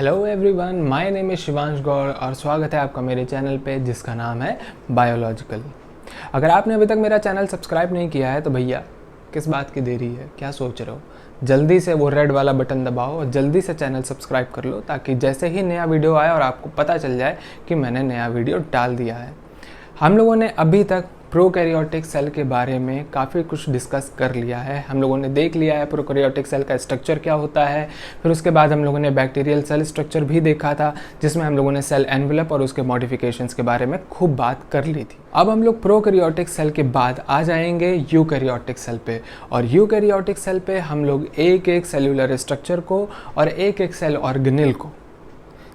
Hello everyone, my name is Shivansh Gaur और स्वागत है आपका मेरे चैनल पे जिसका नाम है बायोलॉजिकल। अगर आपने अभी तक मेरा चैनल सब्सक्राइब नहीं किया है तो भैया किस बात की देरी है, क्या सोच रहे हो? जल्दी से वो रेड वाला बटन दबाओ और जल्दी से चैनल सब्सक्राइब कर लो ताकि जैसे ही नया वीडियो आए और आपको पता चल जाए कि मैंने नया वीडियो डाल दिया है। हम लोगों ने अभी तक प्रोकैरियोटिक सेल के बारे में काफ़ी कुछ डिस्कस कर लिया है। हम लोगों ने देख लिया है प्रोकैरियोटिक सेल का स्ट्रक्चर क्या होता है। फिर उसके बाद हम लोगों ने बैक्टीरियल सेल स्ट्रक्चर भी देखा था जिसमें हम लोगों ने सेल एनवेलप और उसके मॉडिफिकेशंस के बारे में खूब बात कर ली थी। अब हम लोग प्रोकैरियोटिक सेल के बाद आ जाएंगे यूकैरियोटिक सेल पे, और यूकैरियोटिक सेल पे हम लोग एक एक सेल्यूलर स्ट्रक्चर को और एक एक सेल ऑर्गेनेल को,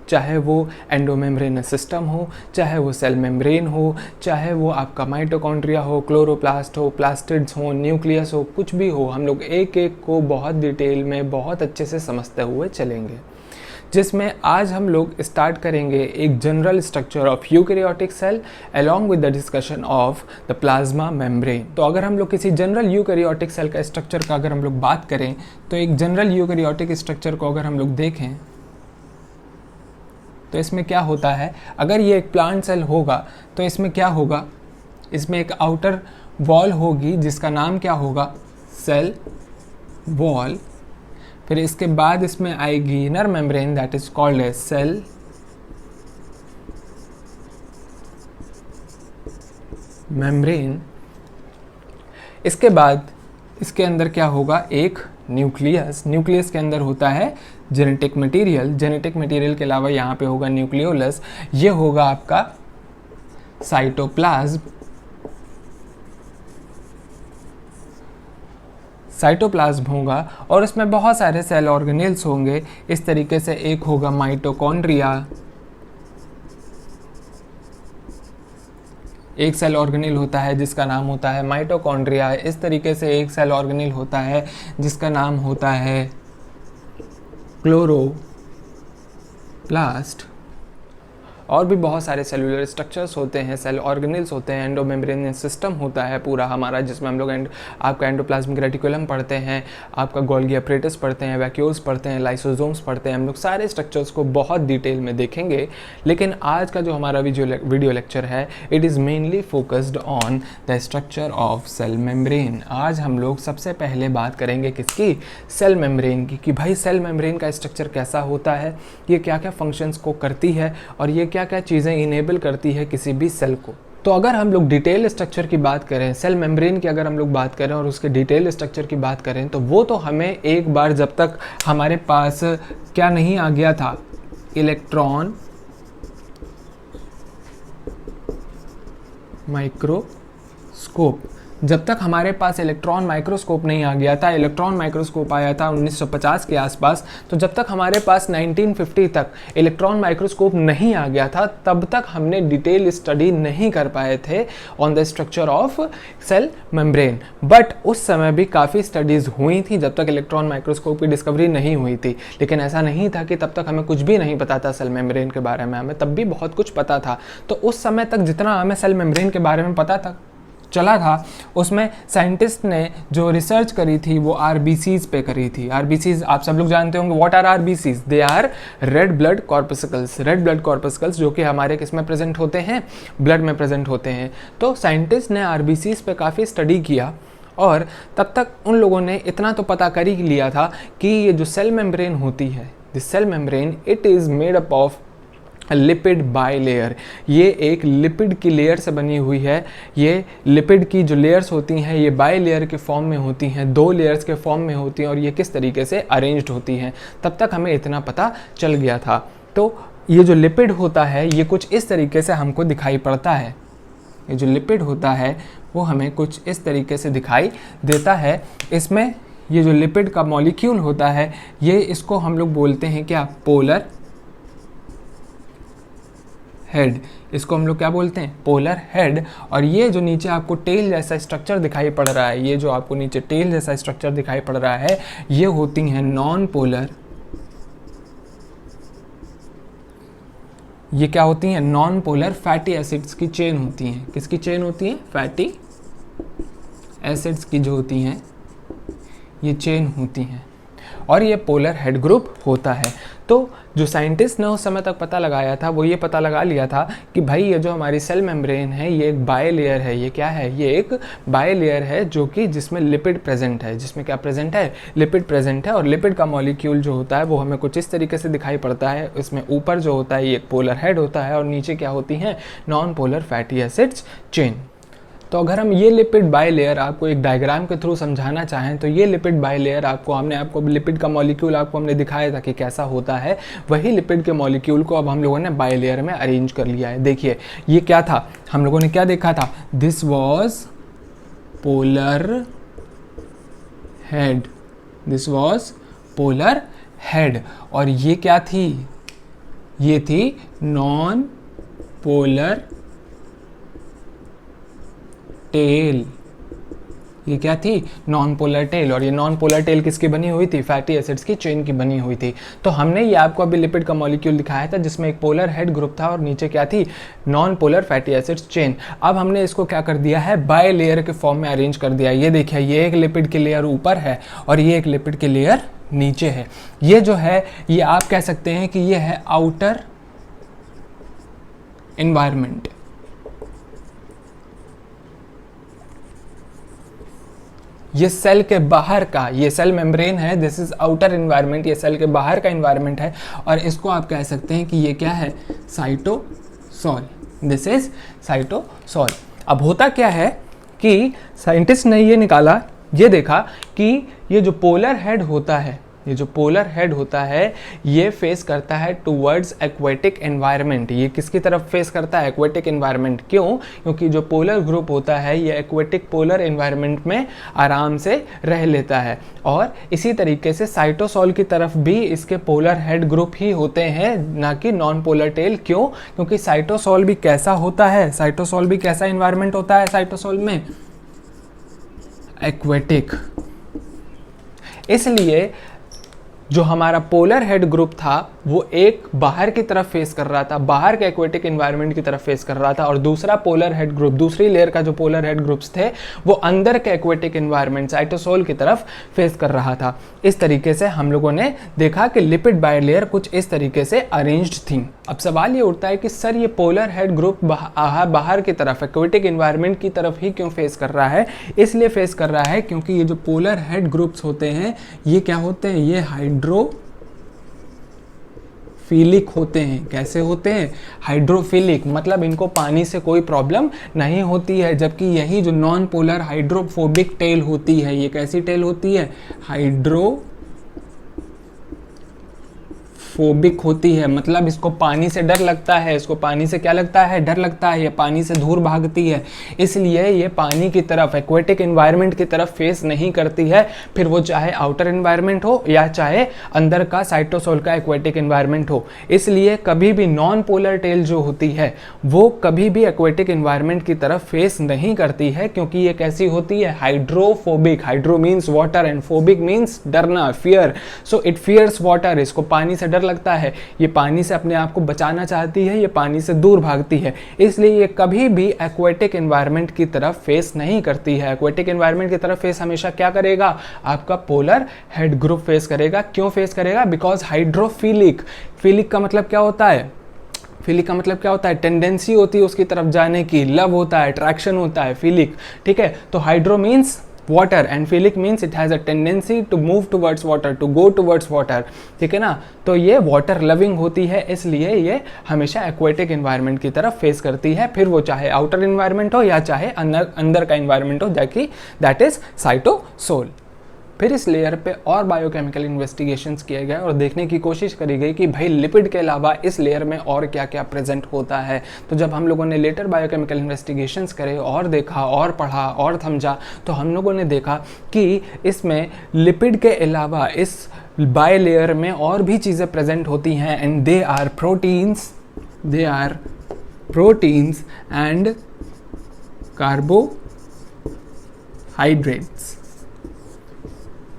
चाहे वो एंडोमेम्ब्रेनस सिस्टम हो, चाहे वो सेल मेम्ब्रेन हो, चाहे वो आपका माइटोकॉन्ड्रिया हो, क्लोरोप्लास्ट हो, प्लास्टिड्स हो, न्यूक्लियस हो, कुछ भी हो, हम लोग एक एक को बहुत डिटेल में बहुत अच्छे से समझते हुए चलेंगे। जिसमें आज हम लोग स्टार्ट करेंगे एक general structure of eukaryotic cell along with the discussion of the plasma membrane. तो अगर हम लोग किसी जनरल यूकैरियोटिक सेल का स्ट्रक्चर का अगर हम लोग बात करें तो एक जनरल यूकैरियोटिक स्ट्रक्चर को अगर हम लोग देखें तो इसमें क्या होता है, अगर ये एक प्लांट सेल होगा तो इसमें क्या होगा, इसमें एक आउटर वॉल होगी जिसका नाम क्या होगा, सेल वॉल। फिर इसके बाद इसमें आएगी inner membrane that is called as cell membrane. इसके बाद इसके अंदर क्या होगा, एक न्यूक्लियस। न्यूक्लियस के अंदर होता है जेनेटिक मटेरियल। जेनेटिक मटेरियल के अलावा यहाँ पे होगा न्यूक्लियोलस। ये होगा आपका साइटोप्लाज्म। साइटोप्लाज्म होगा और इसमें बहुत सारे सेल ऑर्गेनेल्स होंगे। इस तरीके से एक होगा माइटोकॉन्ड्रिया, एक सेल ऑर्गेनेल होता है जिसका नाम होता है माइटोकॉन्ड्रिया। इस तरीके से एक सेल ऑर्गेनेल होता है जिसका नाम होता है क्लोरोप्लास्ट। और भी बहुत सारे सेलुलर स्ट्रक्चर्स होते हैं, सेल ऑर्गेनेल्स होते हैं, एंडोमेम्ब्रेनियस सिस्टम होता है पूरा हमारा, जिसमें हम लोग आपका एंडोप्लाज्मिक रेटिकुलम पढ़ते हैं, आपका गोल्गी अपरेटस पढ़ते हैं, वैक्यूल्स पढ़ते हैं, लाइसोसोम्स पढ़ते हैं। हम लोग सारे स्ट्रक्चर्स को बहुत डिटेल में देखेंगे। लेकिन आज का जो हमारा वीडियो लेक्चर है it is mainly focused on the structure of cell membrane. आज हम लोग सबसे पहले बात करेंगे किसकी, सेल मेम्ब्रेन की, कि भाई सेल मेम्ब्रेन का स्ट्रक्चर कैसा होता है, ये क्या क्या फंक्शंस को करती है और ये क्या क्या चीज़ें इनेबल करती है किसी भी सेल को। तो अगर हम लोग डिटेल स्ट्रक्चर की बात करें, सेल मेम्ब्रेन की अगर हम लोग बात करें और उसके डिटेल स्ट्रक्चर की बात करें तो वो तो हमें एक बार जब तक हमारे पास क्या नहीं आ गया था, इलेक्ट्रॉन माइक्रोस्कोप, जब तक हमारे पास इलेक्ट्रॉन माइक्रोस्कोप नहीं आ गया था, इलेक्ट्रॉन माइक्रोस्कोप आया था 1950 के आसपास, तो जब तक हमारे पास 1950 तक इलेक्ट्रॉन माइक्रोस्कोप नहीं आ गया था तब तक हमने डिटेल स्टडी नहीं कर पाए थे on the structure of cell membrane. But उस समय भी काफ़ी स्टडीज़ हुई थी जब तक इलेक्ट्रॉन माइक्रोस्कोप की डिस्कवरी नहीं हुई थी। लेकिन ऐसा नहीं था कि तब तक हमें कुछ भी नहीं पता था सेल मेम्ब्रेन के बारे में, हमें तब भी बहुत कुछ पता था। तो उस समय तक जितना हमें सेल मेम्ब्रेन के बारे में पता था चला था, उसमें साइंटिस्ट ने जो रिसर्च करी थी वो आरबीसीज पे करी थी। आरबीसीज आप सब लोग जानते होंगे, what are RBCs, they are red blood corpuscles. Red blood corpuscles जो कि हमारे किस में प्रेजेंट होते हैं, ब्लड में प्रेजेंट होते हैं। तो साइंटिस्ट ने आरबीसीज पे काफ़ी स्टडी किया और तब तक उन लोगों ने इतना तो पता कर ही लिया था कि ये जो सेल मेम्ब्रेन होती है, this cell membrane it is made up of lipid bilayer. ये एक लिपिड की लेयर से बनी हुई है। ये लिपिड की जो लेयर्स होती हैं ये बाई लेयर के फॉर्म में होती हैं, दो लेयर्स के फॉर्म में होती हैं और ये किस तरीके से अरेंज्ड होती हैं, तब तक हमें इतना पता चल गया था। तो ये जो लिपिड होता है ये कुछ इस तरीके से हमको दिखाई पड़ता है। ये जो लिपिड होता है वो हमें कुछ इस तरीके से दिखाई देता है। इसमें ये जो लिपिड का मॉलिक्यूल होता है ये, इसको हम लोग बोलते हैं क्या, पोलर हेड। इसको हम लोग क्या बोलते हैं, पोलर हेड। और ये जो नीचे आपको टेल जैसा स्ट्रक्चर दिखाई पड़ रहा है, ये जो आपको नीचे टेल जैसा स्ट्रक्चर दिखाई पड़ रहा है ये होती हैं नॉन पोलर, ये क्या होती हैं, नॉन पोलर फैटी एसिड्स की चेन होती हैं। किसकी चेन होती है, फैटी एसिड्स की जो होती हैं ये चेन होती हैं। और ये पोलर हेड ग्रुप होता है। तो जो साइंटिस्ट ने उस समय तक पता लगाया था वो ये पता लगा लिया था कि भाई ये जो हमारी सेल मेम्ब्रेन है ये एक बायलेयर है। ये क्या है? ये एक बायलेयर है जो कि जिसमें लिपिड प्रेजेंट है। जिसमें क्या प्रेजेंट है? लिपिड प्रेजेंट है। और लिपिड का मॉलिक्यूल जो होता है वो हमें कुछ इस तरीके से दिखाई पड़ता है। इसमें ऊपर जो होता है ये एक पोलर हेड होता है और नीचे क्या होती हैं? Non polar fatty acids chain. तो अगर हम ये लिपिड बायलेयर आपको एक डायग्राम के थ्रू समझाना चाहें तो ये लिपिड बायलेयर आपको लिपिड का मॉलिक्यूल आपको हमने दिखाया था कि कैसा होता है। वही लिपिड के मॉलिक्यूल को अब हम लोगों ने बायलेयर में अरेंज कर लिया है। देखिए ये क्या था, हम लोगों ने क्या देखा था? This was polar head, this was polar head. और ये क्या थी? ये थी नॉन पोलर टेल। ये क्या थी? Non polar tail. और ये नॉन पोलर टेल किसकी बनी हुई थी? फैटी एसिड्स की चेन की बनी हुई थी। तो हमने ये आपको अभी लिपिड का मॉलिक्यूल दिखाया था जिसमें एक पोलर हेड ग्रुप था और नीचे क्या थी? Non polar fatty acids chain. अब हमने इसको क्या कर दिया है? बाय लेयर के फॉर्म में अरेंज कर दिया। ये देखिए ये एक लिपिड की लेयर ऊपर है और ये एक लिपिड की लेयर नीचे है। ये जो है ये आप कह सकते हैं कि ये है आउटर एनवायरनमेंट। ये सेल के बाहर का, ये सेल मेम्ब्रेन है, दिस इज आउटर एनवायरनमेंट, ये सेल के बाहर का एनवायरनमेंट है। और इसको आप कह सकते हैं कि ये क्या है? साइटोसोल। This is cytosol. अब होता क्या है कि साइंटिस्ट ने ये निकाला, ये देखा कि ये जो पोलर हेड होता है, ये जो पोलर हेड होता है ये फेस करता है टूवर्ड्स एक्वेटिक एनवायरनमेंट। ये किसकी तरफ फेस करता है? Aquatic environment. क्यों? क्योंकि जो पोलर ग्रुप होता है ये एक्वेटिक पोलर एनवायरनमेंट में आराम से रह लेता है। और इसी तरीके से साइटोसोल की तरफ भी इसके पोलर हेड ग्रुप ही होते हैं, ना कि नॉन पोलर टेल। क्यों? क्योंकि साइटोसोल भी कैसा होता है? साइटोसोल भी कैसा एनवायरनमेंट होता है? साइटोसोल में एक्वेटिक। इसलिए जो हमारा पोलर हेड ग्रुप था वो एक बाहर की तरफ फेस कर रहा था, बाहर के एक्वेटिक एनवायरनमेंट की तरफ फेस कर रहा था, और दूसरा पोलर हेड ग्रुप, दूसरी लेयर का जो पोलर हेड ग्रुप्स थे वो अंदर के एक्वेटिक एनवायरनमेंट साइटोसोल की तरफ फेस कर रहा था। इस तरीके से हम लोगों ने देखा कि लिपिड बायलेयर कुछ इस तरीके से अरेंज्ड थी। अब सवाल ये उठता है कि सर ये पोलर हेड ग्रुप बाहर की तरफ एक्वेटिक एनवायरनमेंट की तरफ ही क्यों फेस कर रहा है? इसलिए फेस कर रहा है क्योंकि ये जो पोलर हेड ग्रुप्स होते हैं ये क्या होते हैं? ये हाइड्रोफिलिक होते हैं। कैसे होते हैं? हाइड्रोफिलिक, मतलब इनको पानी से कोई प्रॉब्लम नहीं होती है। जबकि यही जो नॉन पोलर हाइड्रोफोबिक टेल होती है, ये कैसी टेल होती है? फोबिक होती है, मतलब इसको पानी से डर लगता है। इसको पानी से क्या लगता है? डर लगता है। ये पानी से दूर भागती है, इसलिए ये पानी की तरफ एक्वेटिक एनवायरनमेंट की तरफ फेस नहीं करती है। फिर वो चाहे आउटर एनवायरनमेंट हो या चाहे अंदर का साइटोसोल का एक्वेटिक एनवायरनमेंट हो। इसलिए कभी भी नॉन पोलर टेल जो होती है वो कभी भी एक्वेटिक एनवायरनमेंट की तरफ फेस नहीं करती है, क्योंकि ये कैसी होती है? Hydrophobic. Hydro means water and phobic means डरना, fear. So it fears water. इसको पानी से डर लगता है, ये पानी से अपने आप को बचाना चाहती है, ये पानी से दूर भागती है। इसलिए ये कभी भी एक्वेटिक एनवायरनमेंट की तरफ फेस नहीं करती है। एक्वेटिक एनवायरनमेंट की तरफ फेस हमेशा क्या करेगा? आपका पोलर हेड ग्रुप फेस करेगा। क्यों फेस करेगा? Because hydrophilic. फिलिक का मतलब क्या होता है? फिलिक का मतलब क्या होता है? टेंडेंसी होती है उसकी तरफ जाने की, लव होता है, अट्रैक्शन होता है, फिलिक। ठीक है, तो hydro means water and philic means it has a tendency to move towards water, to go towards water। ठीक है ना? तो ये वाटर लविंग होती है, इसलिए ये हमेशा एक्वेटिक एनवायरनमेंट की तरफ फेस करती है। फिर वो चाहे आउटर एनवायरनमेंट हो या चाहे अंदर का एनवायरनमेंट हो, दैट इज साइटोसोल। फिर इस लेयर पे और बायोकेमिकल इन्वेस्टिगेशंस किए गए और देखने की कोशिश करी गई कि भाई लिपिड के अलावा इस लेयर में और क्या क्या प्रेजेंट होता है। तो जब हम लोगों ने लेटर बायोकेमिकल इन्वेस्टिगेशंस करे और देखा और पढ़ा और समझा, तो हम लोगों ने देखा कि इसमें लिपिड के अलावा इस बाय लेयर में और भी चीज़ें प्रेजेंट होती हैं, and they are proteins and carbohydrates.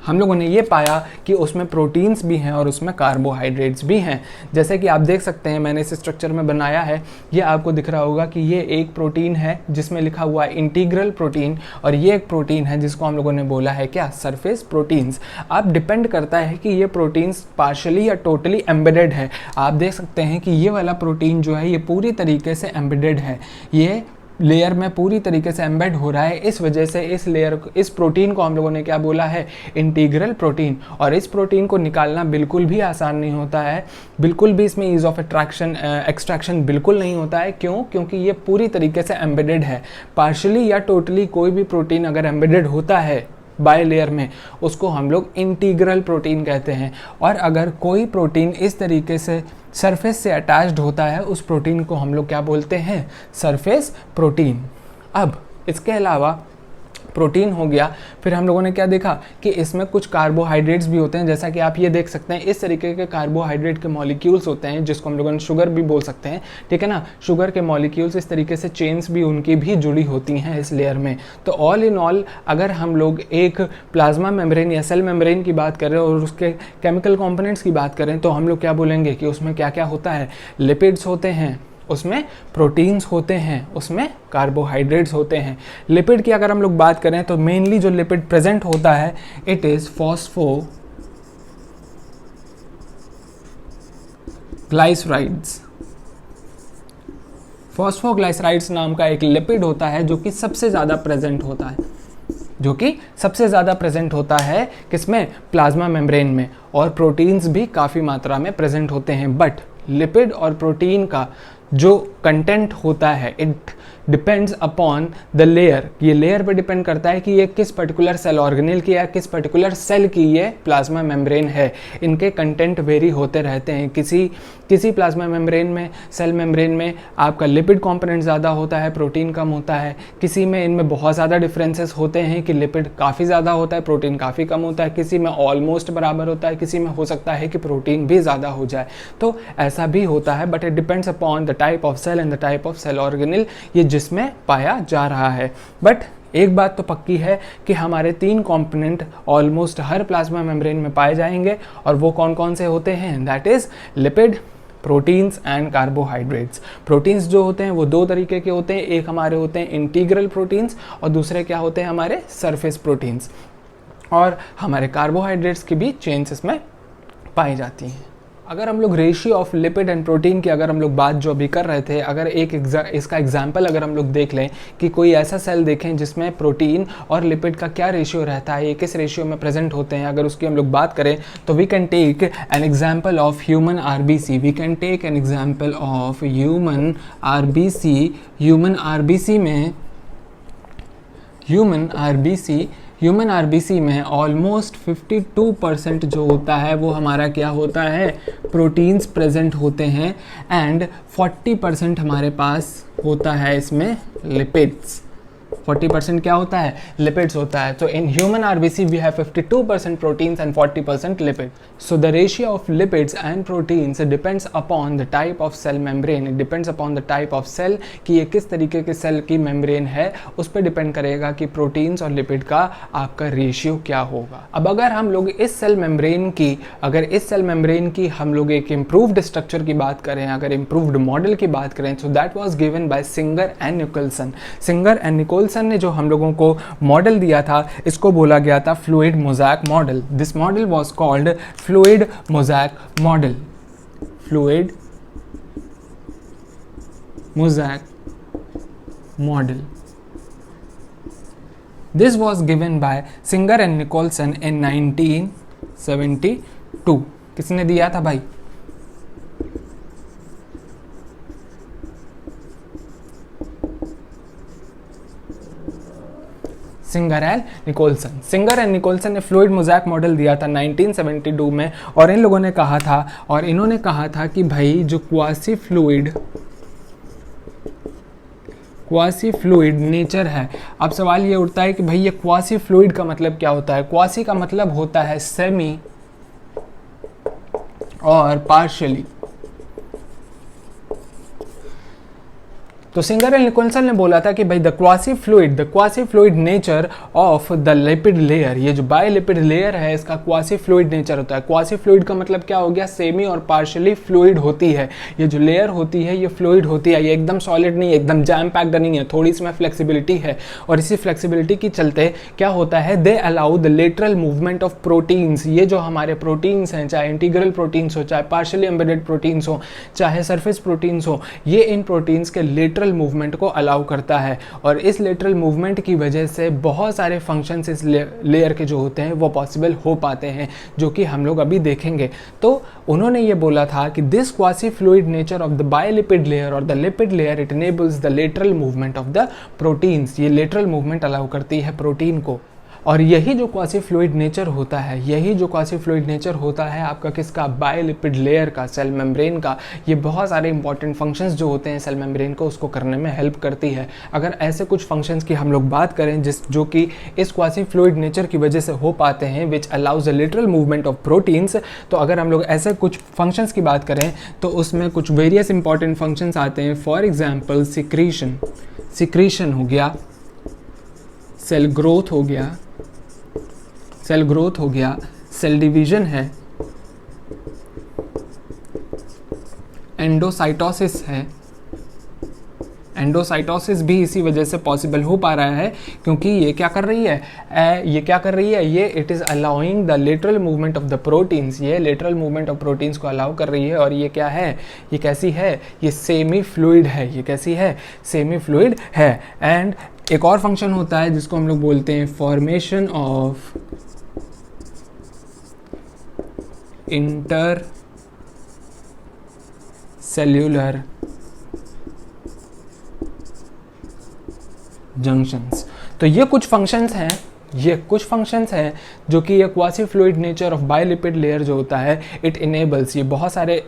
हम लोगों ने ये पाया कि उसमें प्रोटीन्स भी हैं और उसमें कार्बोहाइड्रेट्स भी हैं। जैसे कि आप देख सकते हैं, मैंने इस स्ट्रक्चर में बनाया है, ये आपको दिख रहा होगा कि ये एक प्रोटीन है जिसमें लिखा हुआ है इंटीग्रल प्रोटीन, और ये एक प्रोटीन है जिसको हम लोगों ने बोला है क्या, सरफेस प्रोटीन्स। अब डिपेंड करता है कि ये प्रोटीन्स पार्शली या टोटली एम्बेडेड है। आप देख सकते हैं कि ये वाला प्रोटीन जो है ये पूरी तरीके से एम्बेडेड है, ये लेयर में पूरी तरीके से एम्बेड हो रहा है। इस वजह से इस लेयर, इस प्रोटीन को हम लोगों ने क्या बोला है, इंटीग्रल प्रोटीन। और इस प्रोटीन को निकालना बिल्कुल भी आसान नहीं होता है, बिल्कुल भी इसमें ईज ऑफ एक्सट्रैक्शन बिल्कुल नहीं होता है। क्यों? क्योंकि ये पूरी तरीके से एम्बेडेड है। पार्शली या टोटली कोई भी प्रोटीन अगर एम्बेडेड होता है बाय लेयर में, उसको हम लोग इंटीग्रल प्रोटीन कहते हैं। और अगर कोई प्रोटीन इस तरीके से सरफेस से अटैच्ड होता है, उस प्रोटीन को हम लोग क्या बोलते हैं, सरफेस प्रोटीन। अब इसके अलावा प्रोटीन हो गया, फिर हम लोगों ने क्या देखा कि इसमें कुछ कार्बोहाइड्रेट्स भी होते हैं। जैसा कि आप ये देख सकते हैं, इस तरीके के कार्बोहाइड्रेट के मॉलिक्यूल्स होते हैं जिसको हम लोगों ने शुगर भी बोल सकते हैं, ठीक है ना। शुगर के मॉलिक्यूल्स इस तरीके से चेन्स भी उनकी भी जुड़ी होती हैं इस लेयर में। तो ऑल इन ऑल अगर हम लोग एक प्लाज्मा मेम्ब्रेन या सेल मेम्ब्रेन की बात करें और उसके केमिकल कंपोनेंट्स की बात करें, तो हम लोग क्या बोलेंगे कि उसमें क्या क्या होता है, लिपिड्स होते हैं, उसमें प्रोटीन्स होते हैं, उसमें कार्बोहाइड्रेट्स होते हैं। लिपिड की अगर हम लोग बात करें तो मेनली जो लिपिड प्रेजेंट होता है, इट इज फॉस्फोग्लाइसराइड्स। फॉस्फोग्लाइसराइड्स नाम का एक लिपिड होता है जो कि सबसे ज़्यादा प्रेजेंट होता है, जो कि सबसे ज़्यादा प्रेजेंट होता है किसमें, प्लाज्मा मेम्ब्रेन में। और प्रोटीन्स भी काफ़ी मात्रा में प्रेजेंट होते हैं। बट लिपिड और प्रोटीन का जो कंटेंट होता है, it depends upon the layer. ये लेयर पे डिपेंड करता है कि ये किस पर्टिकुलर सेल ऑर्गेनेल की या किस पर्टिकुलर सेल की ये प्लाज्मा मेम्ब्रेन है। इनके कंटेंट वेरी होते रहते हैं। किसी प्लाज्मा मेम्ब्रेन में, सेल मेम्ब्रेन में आपका लिपिड कंपोनेंट ज़्यादा होता है, प्रोटीन कम होता है। किसी में इनमें बहुत ज़्यादा डिफरेंसेस होते हैं कि लिपिड काफ़ी ज़्यादा होता है, प्रोटीन काफ़ी कम होता है। किसी में ऑलमोस्ट बराबर होता है, किसी में हो सकता है कि प्रोटीन भी ज़्यादा हो जाए। तो ऐसा भी होता है, but it depends upon the type of cell and the type of cell organelle, ये जिसमें पाया जा रहा है। बट एक बात तो पक्की है कि हमारे 3 कंपोनेंट ऑलमोस्ट हर प्लाज्मा मेम्ब्रेन में पाए जाएंगे, और वो कौन कौन से होते हैं, that is lipid, proteins and carbohydrates. Proteins जो होते हैं वो 2 तरीके के होते हैं, एक हमारे होते हैं इंटीग्रल प्रोटीन्स और दूसरे क्या होते हैं, हमारे सरफेस प्रोटीन्स। और हमारे कार्बोहाइड्रेट्स की भी चेन्स इसमें पाई जाती हैं। अगर हम लोग ratio of lipid and protein की अगर हम लोग बात जो अभी कर रहे थे, अगर इसका एग्जांपल अगर हम लोग देख लें कि कोई ऐसा सेल देखें जिसमें प्रोटीन और लिपिड का क्या रेशियो रहता है, ये किस रेशियो में प्रेजेंट होते हैं, अगर उसकी हम लोग बात करें तो we can take an example of human RBC. We can take an example of human RBC. Human RBC में ऑलमोस्ट 52% जो होता है वो हमारा क्या होता है, प्रोटीन्स प्रेजेंट होते हैं, एंड 40% हमारे पास होता है इसमें लिपिड्स। 40% क्या होता है, लिपिड्स होता है। तो in human RBC we have 52% proteins and 40% lipid. So the ratio of lipids and proteins depends upon the type of cell membrane. It depends upon the type of cell कि ये किस तरीके के सेल की membrane है, उस पर depend करेगा कि प्रोटीन्स और लिपिड का आपका रेशियो क्या होगा। अब अगर हम लोग इस सेल मेम्ब्रेन की हम लोग एक इम्प्रूव्ड स्ट्रक्चर की बात करें, अगर इम्प्रूव्ड मॉडल की बात करें, so that was given by Singer and Nicolson. Singer and Nicolson ने जो हम लोगों को मॉडल दिया था, इसको बोला गया था fluid mosaic model. This model was called fluid mosaic model. Fluid mosaic model. This was given by Singer and Nicholson in 1972. किसने दिया था भाई? सिंगर एंड निकोलसन ने फ्लूइड मोज़ैक मॉडल दिया था 1972 में, और इन्होंने कहा था कि भाई जो क्वासी फ्लूइड नेचर है। अब सवाल ये उठता है कि भाई ये क्वासी फ्लूइड का मतलब क्या होता है? क्वासी का मतलब होता है सेमी और पार्शियली। तो सिंगर एंड निकोलसन ने बोला था कि भाई the quasi fluid nature of the lipid layer, ये जो बायोलिपिड लेयर है इसका क्वासी फ्लूइड नेचर होता है। क्वासी फ्लूइड का मतलब क्या हो गया, सेमी और पार्शियली फ्लूइड होती है। ये जो लेयर होती है ये फ्लूइड होती है, ये एकदम सॉलिड नहीं है, एकदम जैम पैक्ड नहीं है, थोड़ी इसमें फ्लेक्सिबिलिटी है। और इसी फ्लेक्सिबिलिटी के चलते क्या होता है, they allow the lateral movement of proteins. ये जो हमारे प्रोटीन्स हैं, चाहे इंटीग्रल प्रोटीन्स हो, चाहे पार्शियली एम्बेडेड प्रोटीन्स हो, चाहे सरफेस प्रोटीन्स हो, ये इन प्रोटीन्स के लेटरल मूवमेंट को अलाउ करता है। और इस लेटरल मूवमेंट की वजह से बहुत सारे फंक्शंस इस लेयर के जो होते हैं वो पॉसिबल हो पाते हैं, जो कि हम लोग अभी देखेंगे। तो उन्होंने ये बोला था कि this quasi fluid nature of the biolipid layer और the lipid layer it enables the lateral movement of the proteins. ये लेटरल मूवमेंट अलाउ करती है प्रोटीन को। और यही जो क्वासी फ्लूइड नेचर होता है, यही जो क्वासी फ्लूइड नेचर होता है आपका किसका, बायोलिपिड लेयर का, सेल मेम्ब्रेन का। ये बहुत सारे इंपॉर्टेंट फंक्शंस जो होते हैं सेल मेम्ब्रेन को उसको करने में हेल्प करती है। अगर ऐसे कुछ फंक्शंस की हम लोग बात करें जो कि इस क्वासी फ्लूइड नेचर की वजह से हो पाते हैं, which allows the literal movement of proteins, तो अगर हम लोग ऐसे कुछ फंक्शंस की बात करें तो उसमें कुछ वेरियस इंपॉर्टेंट फंक्शंस आते हैं। फॉर एग्जाम्पल सिक्रीशन हो गया, सेल ग्रोथ हो गया, सेल डिवीजन है, एंडोसाइटोसिस है। एंडोसाइटोसिस भी इसी वजह से पॉसिबल हो पा रहा है क्योंकि ये क्या कर रही है, ये it is allowing the lateral movement of the proteins. ये लेटरल मूवमेंट ऑफ प्रोटीन्स को अलाउ कर रही है। और ये क्या है, ये कैसी है, ये सेमी फ्लूइड है। ये कैसी है, सेमी फ्लूइड है। एंड एक और फंक्शन होता है जिसको हम लोग बोलते हैं formation of intercellular junctions. तो ये कुछ फंक्शंस हैं जो कि ये quasi fluid nature of biolipid layer जो होता है इट इनेबल्स। ये बहुत सारे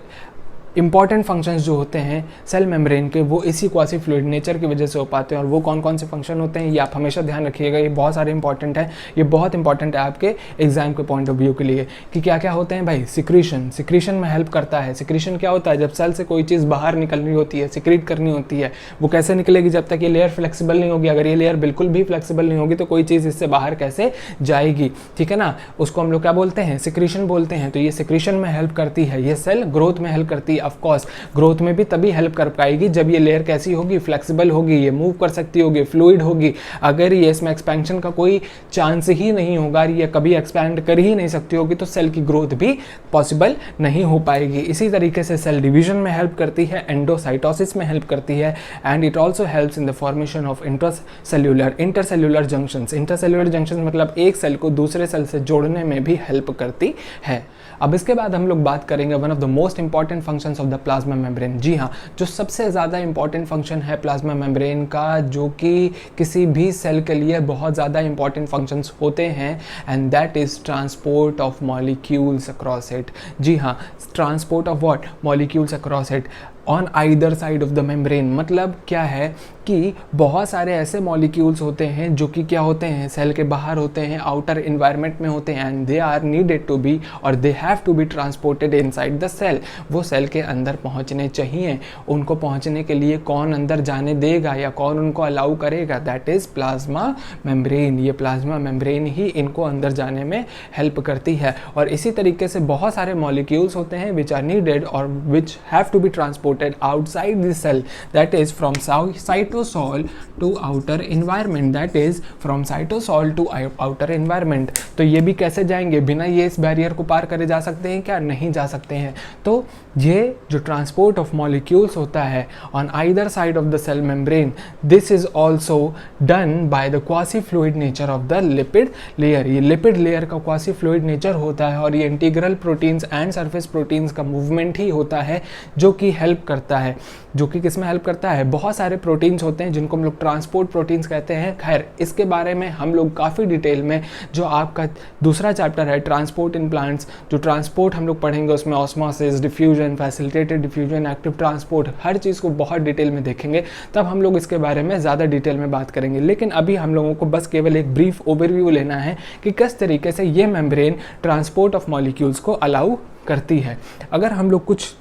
इंपॉर्टेंट फंक्शंस जो होते हैं सेल मेम्ब्रेन के वो इसी क्वासी फ्लूइड नेचर की वजह से हो पाते हैं। और वो कौन कौन से फंक्शन होते हैं ये आप हमेशा ध्यान रखिएगा, ये बहुत सारे इंपॉर्टेंट है। ये बहुत इंपॉर्टेंट है आपके एग्जाम के पॉइंट ऑफ व्यू के लिए कि क्या क्या होते हैं भाई। सिक्रीशन में हेल्प करता है। सिक्रीशन क्या होता है, जब सेल से कोई चीज़ बाहर निकलनी होती है, सिक्रीट करनी होती है, वो कैसे निकलेगी, जब तक ये लेयर फ्लेक्सिबल नहीं होगी। अगर ये लेयर बिल्कुल भी फ्लेक्सिबल नहीं होगी तो कोई चीज़ इससे बाहर कैसे जाएगी, ठीक है ना। उसको हम लोग क्या बोलते हैं, सिक्रीशन बोलते हैं। तो ये सिक्रीशन में हेल्प करती है। ये सेल ग्रोथ में हेल्प करती है। ऑफकोर्स ग्रोथ में भी तभी हेल्प कर पाएगी जब ये लेयर कैसी होगी, फ्लेक्सिबल होगी, ये मूव कर सकती होगी, फ्लूइड होगी। अगर ये इसमें एक्सपेंशन का कोई चांस ही नहीं होगा, ये कभी एक्सपैंड कर ही नहीं सकती होगी, तो सेल की ग्रोथ भी पॉसिबल नहीं हो पाएगी। इसी तरीके से सेल डिवीजन में हेल्प करती है, एंडोसाइटोसिस में हेल्प करती है, and it also helps in the formation of intercellular junctions मतलब एक सेल को दूसरे सेल से जोड़ने में भी हेल्प करती है। अब इसके बाद हम लोग बात करेंगे one of the most important functions of the plasma membrane. जी हाँ, जो सबसे ज़्यादा इंपॉर्टेंट फंक्शन है प्लाज्मा मेम्ब्रेन का, जो कि किसी भी सेल के लिए बहुत ज़्यादा इंपॉर्टेंट फंक्शंस होते हैं, and that is transport of molecules across it. जी हाँ, transport of what, molecules across it on either side of the membrane. मतलब क्या है कि बहुत सारे ऐसे मॉलिक्यूल्स होते हैं जो कि क्या होते हैं, सेल के बाहर होते हैं, आउटर इन्वायरमेंट में होते हैं, and they are needed to be और they have to be transported inside the cell. वो सेल के अंदर पहुंचने चाहिए। उनको पहुंचने के लिए कौन अंदर जाने देगा या कौन उनको अलाउ करेगा, दैट इज़ प्लाज्मा मेम्ब्रेन। ये प्लाज्मा मेम्ब्रेन ही इनको अंदर जाने में हेल्प करती है। और इसी तरीके से बहुत सारे मॉलिक्यूल्स होते हैं विच आर नीडेड और which have to be transported outside the cell, that is from cytosol to outer environment, that is from cytosol to outer environment। तो ये भी कैसे जाएंगे, बिना ये इस बैरियर को पार करे जा सकते हैं क्या, नहीं जा सकते हैं। तो ये जो ट्रांसपोर्ट ऑफ मॉलिक्यूल्स होता है on either side of the cell membrane, this is also done by the quasi fluid nature of the lipid layer. ये लिपिड लेयर का क्वासी फ्लूइड नेचर होता है और ये integral proteins and surface proteins का movement ही होता है जो कि हेल्प करता है। जो कि किस में हेल्प करता है, बहुत सारे प्रोटीन्स होते हैं जिनको हम लोग ट्रांसपोर्ट प्रोटीन्स कहते हैं। खैर, इसके बारे में हम लोग काफ़ी डिटेल में, जो आपका दूसरा चैप्टर है ट्रांसपोर्ट इन प्लांट्स, जो ट्रांसपोर्ट हम लोग पढ़ेंगे उसमें osmosis, diffusion, facilitated diffusion, active transport, हर चीज़ को बहुत डिटेल में देखेंगे। तब हम लोग इसके बारे में ज़्यादा डिटेल में बात करेंगे। लेकिन अभी हम लोगों को बस केवल एक ब्रीफ ओवरव्यू लेना है कि किस तरीके से ये मेम्ब्रेन ट्रांसपोर्ट ऑफ मॉलिक्यूल्स को अलाउ करती है। अगर हम लोग कुछ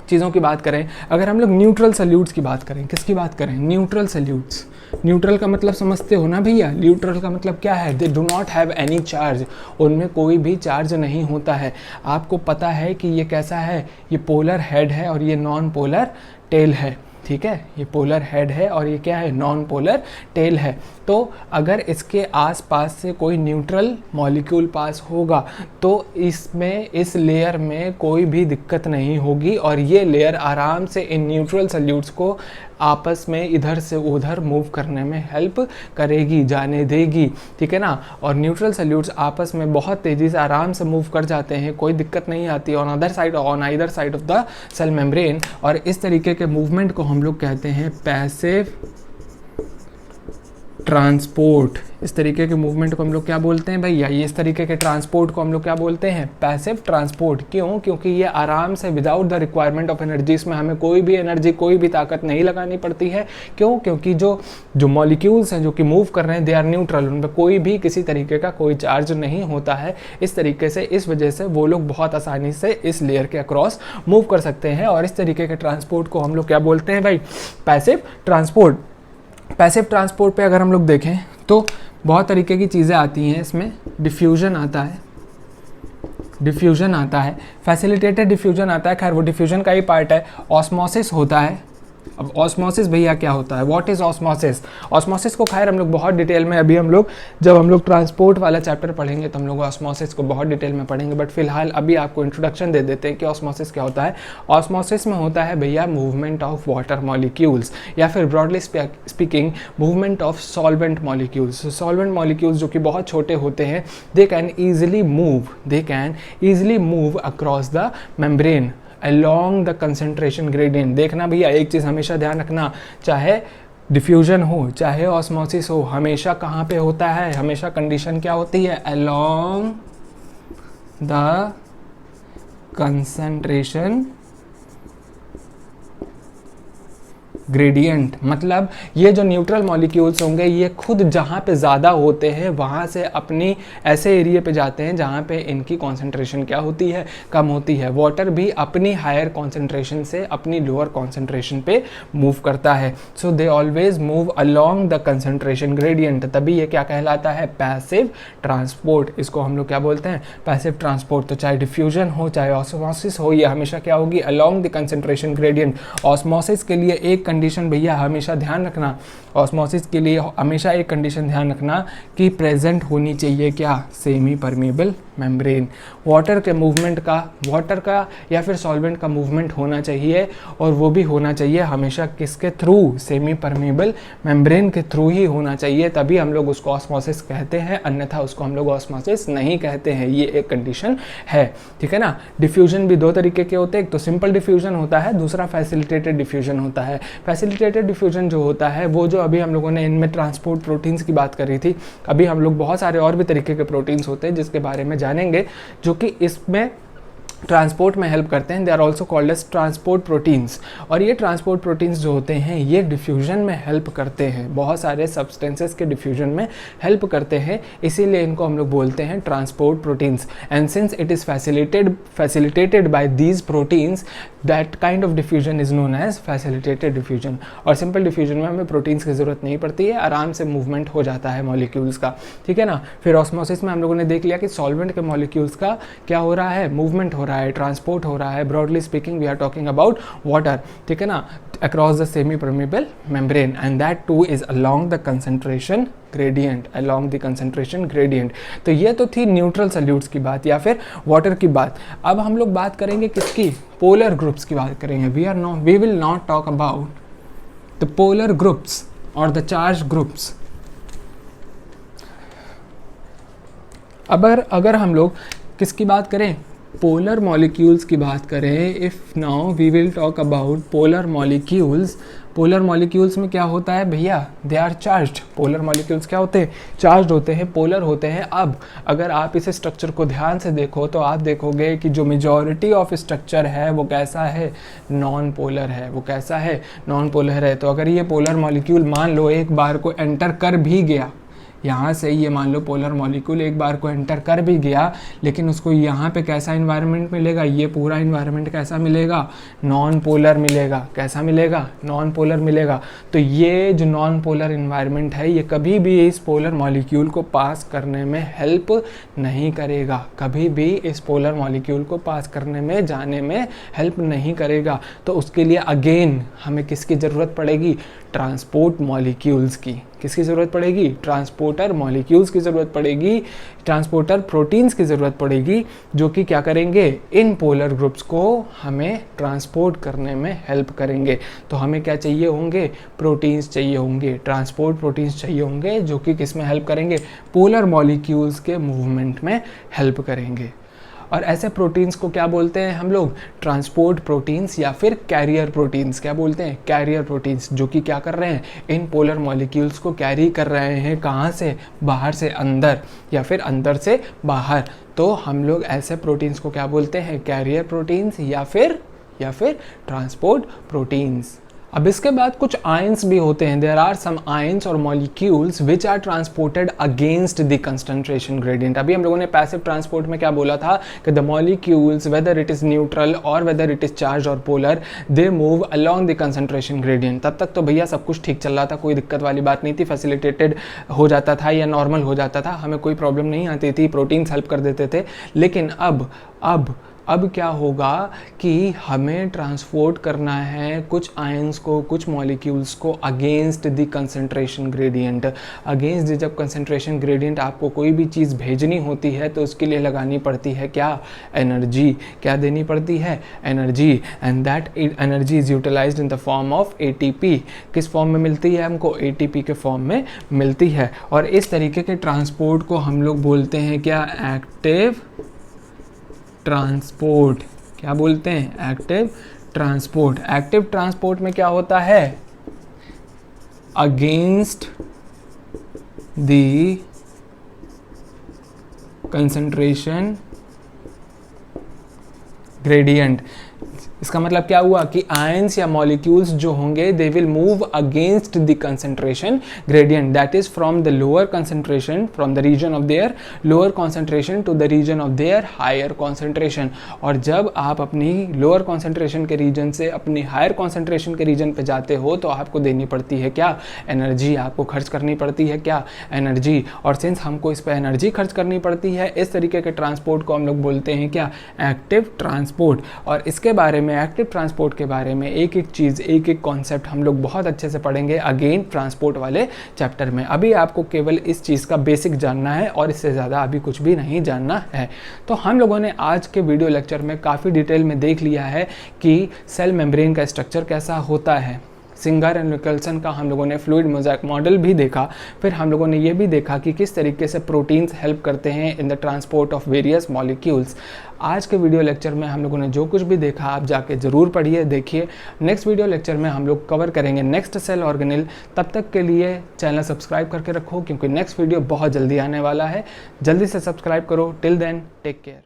चीज़ों की बात करें, अगर हम लोग न्यूट्रल सल्यूट्स की बात करें, किसकी बात करें? Neutral salutes. न्यूट्रल का मतलब समझते हो ना भैया? न्यूट्रल का मतलब क्या है? They do not have any charge, उनमें कोई भी चार्ज नहीं होता है। आपको पता है कि ये कैसा है? ये पोलर हेड है और ये नॉन पोलर टेल है, ठीक है? ये पोलर हेड है और ये क्या है? नॉन पोलर टेल है। तो अगर इसके आसपास से कोई न्यूट्रल मॉलिक्यूल पास होगा तो इसमें, इस लेयर में कोई भी दिक्कत नहीं होगी और ये लेयर आराम से इन न्यूट्रल सल्यूट्स को आपस में इधर से उधर मूव करने में हेल्प करेगी, जाने देगी, ठीक है ना? और न्यूट्रल सल्यूट्स आपस में बहुत तेज़ी से आराम से मूव कर जाते हैं, कोई दिक्कत नहीं आती on other side, on either side of the cell membrane. और इस तरीके के मूवमेंट को हम लोग कहते हैं पैसिव ट्रांसपोर्ट। इस तरीके के मूवमेंट को हम लोग क्या बोलते हैं भैया? ये इस तरीके के ट्रांसपोर्ट को हम लोग क्या बोलते हैं? Passive transport. क्यों? क्योंकि ये आराम से without the requirement of energy, इसमें हमें कोई भी एनर्जी, कोई भी ताकत नहीं लगानी पड़ती है। क्यों? क्योंकि जो मॉलिक्यूल्स हैं जो कि मूव कर रहे हैं, दे आर न्यूट्रल, उन पर कोई भी किसी तरीके का कोई चार्ज नहीं होता है। इस तरीके से, इस वजह से वो लोग बहुत आसानी से इस लेयर के अक्रॉस मूव कर सकते हैं और इस तरीके के ट्रांसपोर्ट को हम लोग क्या बोलते हैं भाई? Passive transport. पैसिव ट्रांसपोर्ट पे अगर हम लोग देखें तो बहुत तरीके की चीज़ें आती हैं इसमें। डिफ्यूजन आता है, डिफ्यूजन आता है, फैसिलिटेटेड डिफ्यूजन आता है, खैर वो डिफ्यूजन का ही पार्ट है। ऑस्मोसिस होता है। अब ऑस्मोसिस भैया क्या होता है? What is osmosis? ऑस्मोसिस को खैर हम लोग बहुत डिटेल में, अभी हम लोग जब हम लोग ट्रांसपोर्ट वाला चैप्टर पढ़ेंगे तो हम लोग ऑस्मोसिस को बहुत डिटेल में पढ़ेंगे, बट फिलहाल अभी आपको इंट्रोडक्शन दे देते हैं कि ऑस्मोसिस क्या होता है। ऑस्मोसिस में होता है भैया मूवमेंट ऑफ वाटर मॉलिक्यूल्स, या फिर broadly speaking movement of solvent molecules. Solvent molecules जो कि बहुत छोटे होते हैं, they can easily move across the membrane along the concentration gradient। देखना भैया, एक चीज़ हमेशा ध्यान रखना, चाहे डिफ्यूजन हो चाहे ऑस्मोसिस हो, हमेशा कहाँ पे होता है? हमेशा कंडीशन क्या होती है? along the concentration gradient. मतलब ये जो न्यूट्रल मॉलिक्यूल्स होंगे ये खुद जहाँ पे ज़्यादा होते हैं वहाँ से अपनी ऐसे एरिया पे जाते हैं जहाँ पे इनकी कॉन्सेंट्रेशन क्या होती है? कम होती है। वाटर भी अपनी हायर कॉन्सेंट्रेशन से अपनी लोअर कॉन्सेंट्रेशन पे मूव करता है। So they always move along the concentration gradient, तभी ये क्या कहलाता है? Passive transport. इसको हम लोग क्या बोलते हैं? Passive transport. तो चाहे डिफ्यूजन हो चाहे ऑस्मोसिस हो, ये हमेशा क्या होगी? Along the concentration gradient. Osmosis के लिए एक कंडीशन भैया हमेशा ध्यान रखना, ऑस्मोसिस के लिए हमेशा एक कंडीशन ध्यान रखना कि प्रेजेंट होनी चाहिए क्या? Semi permeable membrane. वाटर का या फिर सॉल्वेंट का मूवमेंट होना चाहिए, और वो भी होना चाहिए हमेशा किसके थ्रू? सेमी परमेबल मेम्ब्रेन के थ्रू ही होना चाहिए, तभी हम लोग उसको ऑस्मोसिस कहते हैं, अन्यथा उसको हम लोग ऑस्मोसिस नहीं कहते हैं। ये एक कंडीशन है, ठीक है ना? डिफ्यूजन भी दो तरीके के होते हैं, एक तो सिंपल डिफ्यूजन होता है, दूसरा फैसिलिटेटेड डिफ्यूजन होता है। फैसिलिटेटेड डिफ्यूजन जो होता है वो जो अभी हम लोगों ने इनमें ट्रांसपोर्ट प्रोटीन्स की बात करी थी, अभी हम लोग बहुत सारे और भी तरीके के प्रोटीन्स होते हैं जिसके बारे में जानेंगे जो कि इसमें ट्रांसपोर्ट में हेल्प करते हैं। They are also called as transport proteins. और ये ट्रांसपोर्ट प्रोटीन्स जो होते हैं ये डिफ्यूजन में हेल्प करते हैं, बहुत सारे सब्सटेंसेस के डिफ्यूजन में हेल्प करते हैं, इसीलिए इनको हम लोग बोलते हैं transport proteins. And since it is facilitated by these proteins, that kind of diffusion is known as facilitated diffusion. और सिंपल डिफ्यूजन में हमें प्रोटीन्स की जरूरत नहीं पड़ती है, आराम से मूवमेंट हो जाता है मॉलिक्यूल्स का, ठीक है ना? फिर ऑस्मोसिस में हम लोगों ने देख लिया कि सॉल्वेंट के मॉलिक्यूल्स का क्या हो रहा है? मूवमेंट हो रहा है, ट्रांसपोर्ट हो रहा है। Broadly speaking we are talking about water, ठीक है ना? Across the semi permeable membrane, and that too is along the concentration gradient, along the concentration gradient. तो ये तो थी न्यूट्रल सल्यूट्स की बात या फिर वाटर की बात। अब हम लोग बात करेंगे किसकी? पोलर ग्रुप्स की बात करेंगे। We will not talk about the polar groups और द चार्ज ग्रुप्स। अगर हम लोग किसकी बात करें? पोलर मॉलिक्यूल्स की बात करें। If now we will talk about polar molecules. Polar molecules में क्या होता है भैया? They are charged. Polar molecules क्या होते हैं? चार्ज्ड होते हैं, पोलर होते हैं। अब अगर आप इस स्ट्रक्चर को ध्यान से देखो तो आप देखोगे कि जो मेजॉरिटी ऑफ स्ट्रक्चर है वो कैसा है? नॉन पोलर है। वो कैसा है? नॉन पोलर है। तो अगर ये पोलर मॉलिक्यूल मान लो एक बार को एंटर कर भी गया, यहाँ से ये मान लो पोलर मॉलिक्यूल एक बार को एंटर कर भी गया, लेकिन उसको यहाँ पे कैसा इन्वायरमेंट मिलेगा, ये पूरा इन्वायरमेंट कैसा मिलेगा, नॉन पोलर मिलेगा। कैसा मिलेगा, नॉन पोलर मिलेगा। तो ये जो नॉन पोलर इन्वायरमेंट है ये कभी भी इस पोलर मॉलिक्यूल को पास करने में हेल्प नहीं करेगा, कभी भी इस पोलर मॉलिक्यूल को पास करने में, जाने में हेल्प नहीं करेगा। तो उसके लिए अगेन हमें किसकी ज़रूरत पड़ेगी, ट्रांसपोर्ट मॉलिक्यूल्स की। किसकी ज़रूरत पड़ेगी, ट्रांसपोर्टर मॉलिक्यूल्स की ज़रूरत पड़ेगी, ट्रांसपोर्टर प्रोटीन्स की ज़रूरत पड़ेगी, जो कि क्या करेंगे, इन पोलर ग्रुप्स को हमें ट्रांसपोर्ट करने में हेल्प करेंगे। तो हमें क्या चाहिए होंगे, प्रोटीन्स चाहिए होंगे, ट्रांसपोर्ट प्रोटीन्स चाहिए होंगे, जो कि किस में हेल्प करेंगे, पोलर मॉलिक्यूल्स के मूवमेंट में हेल्प करेंगे। और ऐसे प्रोटीन्स को क्या बोलते हैं हम लोग, ट्रांसपोर्ट प्रोटीन्स या फिर कैरियर प्रोटीन्स। क्या बोलते हैं, कैरियर प्रोटीन्स, जो कि क्या कर रहे हैं, इन पोलर मॉलिक्यूल्स को कैरी कर रहे हैं। कहाँ से, बाहर से अंदर या फिर अंदर से बाहर। तो हम लोग ऐसे प्रोटीन्स को क्या बोलते हैं, कैरियर प्रोटीन्स या फिर ट्रांसपोर्ट प्रोटीन्स। अब इसके बाद कुछ आयंस भी होते हैं। देयर आर सम आयंस और molecules which are transported against the concentration gradient. अभी हम लोगों ने पैसिव ट्रांसपोर्ट में क्या बोला था कि the molecules whether it is neutral और वेदर इट इज चार्ज और polar, they move along the concentration gradient. तब तक तो भैया सब कुछ ठीक चल रहा था, कोई दिक्कत वाली बात नहीं थी, फैसिलिटेटेड हो जाता था या नॉर्मल हो जाता था, हमें कोई प्रॉब्लम नहीं आती थी, प्रोटीन्स हेल्प कर देते थे। लेकिन अब क्या होगा कि हमें ट्रांसपोर्ट करना है कुछ आयंस को, कुछ मॉलिक्यूल्स को against the concentration gradient. Against the, जब कंसंट्रेशन ग्रेडियंट आपको कोई भी चीज़ भेजनी होती है तो उसके लिए लगानी पड़ती है क्या, एनर्जी। क्या देनी पड़ती है, energy. And that energy is utilized in the form of ATP. किस फॉर्म में मिलती है हमको, एटीपी के फॉर्म में मिलती है। और इस तरीके के ट्रांसपोर्ट को हम लोग बोलते हैं क्या, एक्टिव ट्रांसपोर्ट। क्या बोलते हैं, एक्टिव ट्रांसपोर्ट। एक्टिव ट्रांसपोर्ट में क्या होता है, अगेंस्ट द कंसंट्रेशन ग्रेडियंट। इसका मतलब क्या हुआ कि आयंस या मॉलिक्यूल्स जो होंगे they will move against the concentration gradient, that is from the lower concentration, from the region of their lower concentration to the region of their higher concentration. और जब आप अपनी लोअर कंसंट्रेशन के reason से अपनी higher concentration के reason पे जाते हो तो आपको देनी पड़ती है क्या, एनर्जी। आपको खर्च करनी पड़ती है क्या, एनर्जी। और सिंस हमको इस पर एनर्जी खर्च करनी पड़ती है, इस तरीके के ट्रांसपोर्ट को हम लोग बोलते हैं क्या, एक्टिव ट्रांसपोर्ट। और इसके बारे में, एक्टिव ट्रांसपोर्ट के बारे में एक एक चीज़, एक एक कॉन्सेप्ट हम लोग बहुत अच्छे से पढ़ेंगे अगेन ट्रांसपोर्ट वाले चैप्टर में। अभी आपको केवल इस चीज़ का बेसिक जानना है और इससे ज़्यादा अभी कुछ भी नहीं जानना है। तो हम लोगों ने आज के वीडियो लेक्चर में काफ़ी डिटेल में देख लिया है कि सेल मेम्ब्रेन का स्ट्रक्चर कैसा होता है। सिंगर एंड निकल्सन का हम लोगों ने फ्लूइड मोज़ेक मॉडल भी देखा। फिर हम लोगों ने ये भी देखा कि किस तरीके से प्रोटीन्स हेल्प करते हैं in the transport of various molecules. आज के वीडियो लेक्चर में हम लोगों ने जो कुछ भी देखा आप जाके ज़रूर पढ़िए, देखिए। नेक्स्ट वीडियो लेक्चर में हम लोग कवर करेंगे नेक्स्ट सेल ऑर्गेनेल। तब तक के लिए चैनल सब्सक्राइब करके रखो, क्योंकि नेक्स्ट वीडियो बहुत जल्दी आने वाला है। जल्दी से सब्सक्राइब करो। Till then take care.